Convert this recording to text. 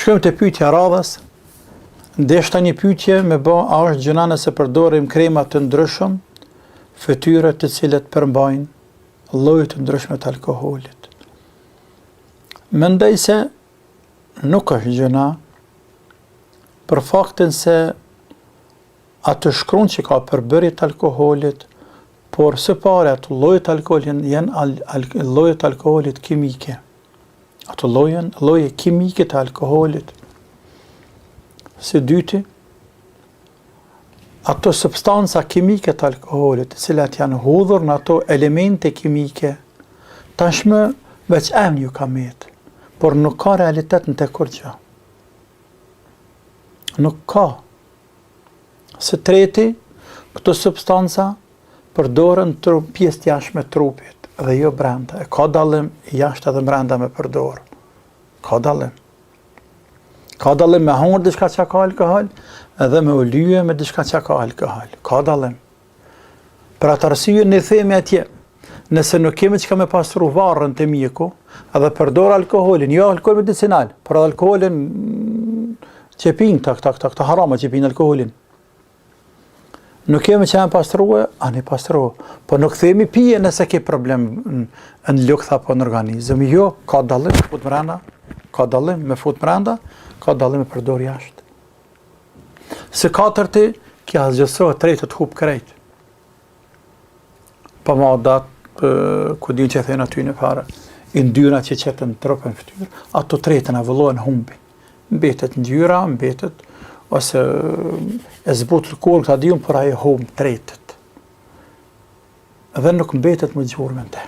Shkojmë te pyetja radhës. Ndeshta një pyetje me bë, a është gjëna nëse përdorim krema të ndryshëm, fytyre të cilat përmbajnë lloje të ndryshme të alkoolit. Mendoj se nuk është gjëna, për faktin se atë shkruan që ka përbërje të alkoolit, por së pari ato lloje të alkoolit janë lloje të alkoolit kimike. Ato lloje kimike të alkoolit. Së dyti, ato substanca kimike të alkoolit, të cilat janë hudhur në ato elemente kimike, tashmë veç emri ju ka met, por nuk ka realitet në të kurrë. Nuk ka. Së treti, këto substanca përdoren në pjesë të jashtme të trupit dhe jo brenda. E ka dallim jashtë edhe brenda me përdor. Ka dallim. Ka dallim me hongër diçka që ka alkohol edhe me u lyje me diçka që ka alkohol. Ka dallim. Për atë arsye ne themi atje, nëse nuk kemi çka me pastru varrën të mjeku, edhe përdor alkoholin, jo alkool medicinal, por alkoolin që pinë këta harama që pinë alkoholin. Nuk kemi që janë pastruhe, ani pastruhe. Po nuk themi pije nëse ke problem në lukth apo në organizëm. Jo, ka dallim me fut brenda, ka dallim me fut brenda, ka dallim me përdor jashtë. Së katërti, kja zgjësohet tretë të hub krejt. Pa ma datë, ku din që thejnë aty në para, ndyra që qëtën tropën fytyrë, ato tretën avullohen humbin. Mbetet ndyra, mbetet ose e zbutur kohën këta diun, por ajo humb tretët. Dhe nuk mbetet më gjurme në te.